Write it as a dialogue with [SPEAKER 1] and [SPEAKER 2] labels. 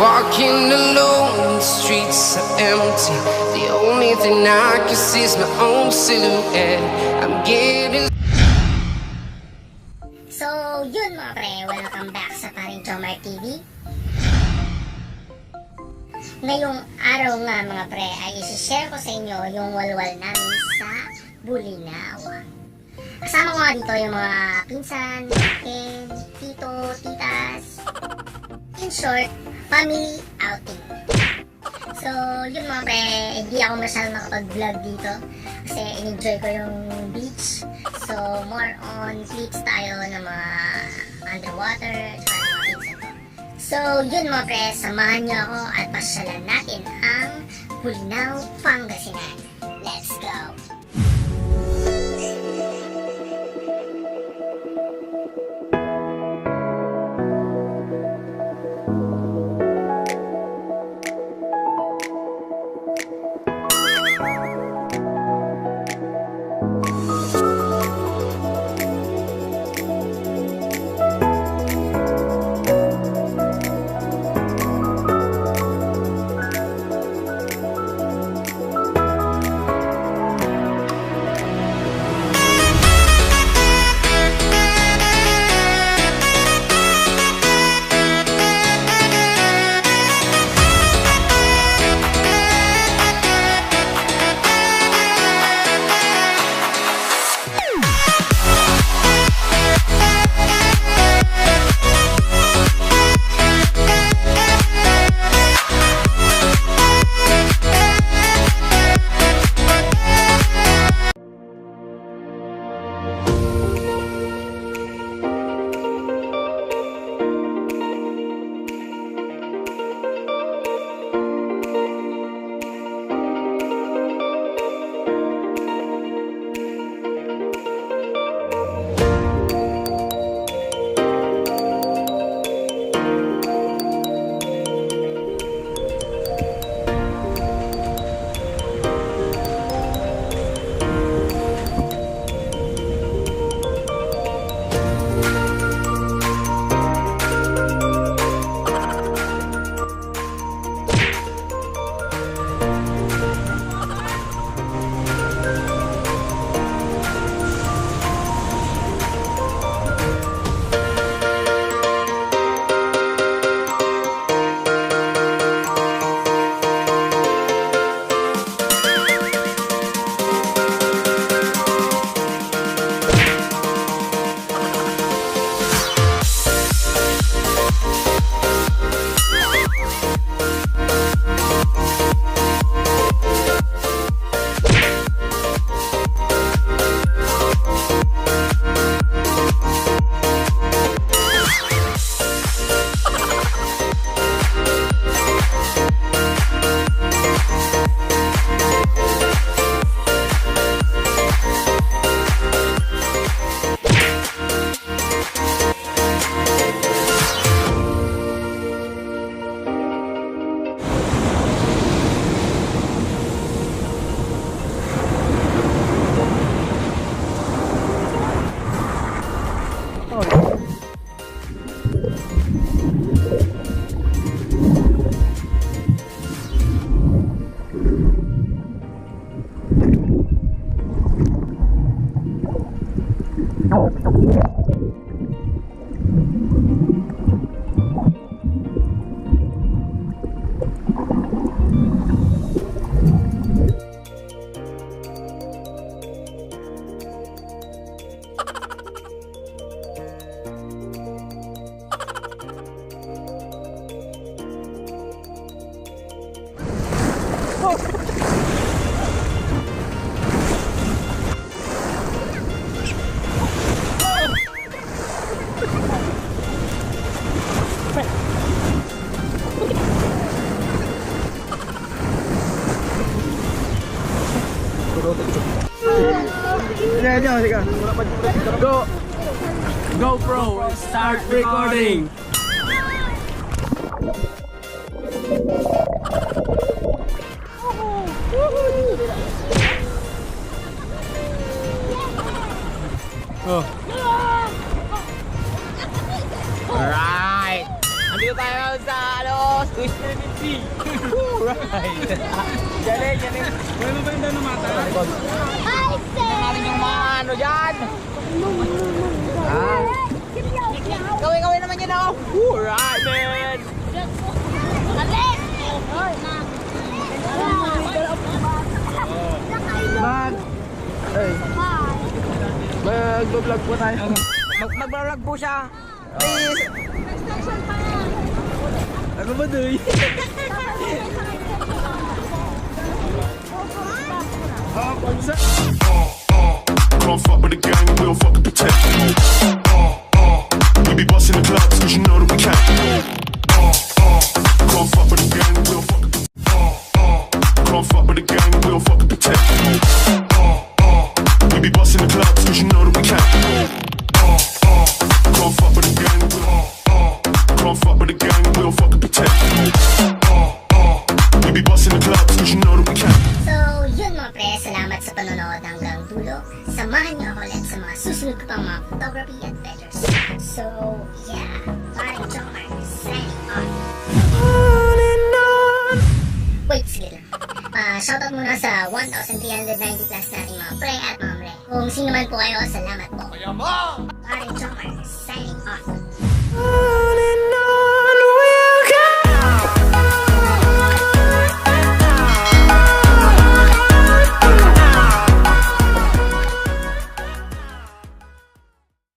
[SPEAKER 1] Walking alone, the streets are empty. The only thing I can see is my own silhouette. I'm getting.
[SPEAKER 2] So, yun mga pre, welcome back sa Paring Chomar TV. Ngayong araw nga mga pre ay isi-share ko sa inyo yung walwal namin sa Bolinao. Kasama ko nga dito yung mga pinsan, ken, tito, titas. In short, family outing. So, yun mga pre, hindi ako masyadong nakapag-vlog dito kasi in-enjoy ko yung beach. So, more on clips tayo ng mga underwater at mga pinsan ko. So, yun mga pre, samahan nyo ako at pasyalan natin ang Bolinao, Pangasinan. Let's go!
[SPEAKER 3] Go! GoPro, start recording! Oh. Alright! Andito tayo
[SPEAKER 4] sa Twister Mitzi. Alright. Galing.
[SPEAKER 3] Ano ba yung na mata?
[SPEAKER 4] Namin yung mga ano dyan. Gawin naman yun ako. Alright, man.
[SPEAKER 3] Mag-vlog po tayo.
[SPEAKER 4] Mag-vlog po siya.
[SPEAKER 3] Ano ba doy?
[SPEAKER 5] Can't fuck with the gang, we'll fuck with the tech. We be busting the clubs, cause you know that we can. Can't fuck with the gang, we'll fuck with the Can't fuck with the gang, we'll fuck with the tech. We be busting the clubs, cause you know that we can. Can't fuck with the gang, can't fuck with the gang, we'll fuck with the tech. We be busting the clubs, cause you know that we can.
[SPEAKER 2] So, yun mga pre, salamat sa panonood hanggang dulo. Samahan niyo ako ulit sa mga susunod ko pang mga photography adventures. So, yeah, parang Joker, signing off. Wait, sige lang. Shoutout muna sa 1,390 plus nating mga pre at mga mre. Kung sino man po kayo, salamat po. Parang Joker, signing off.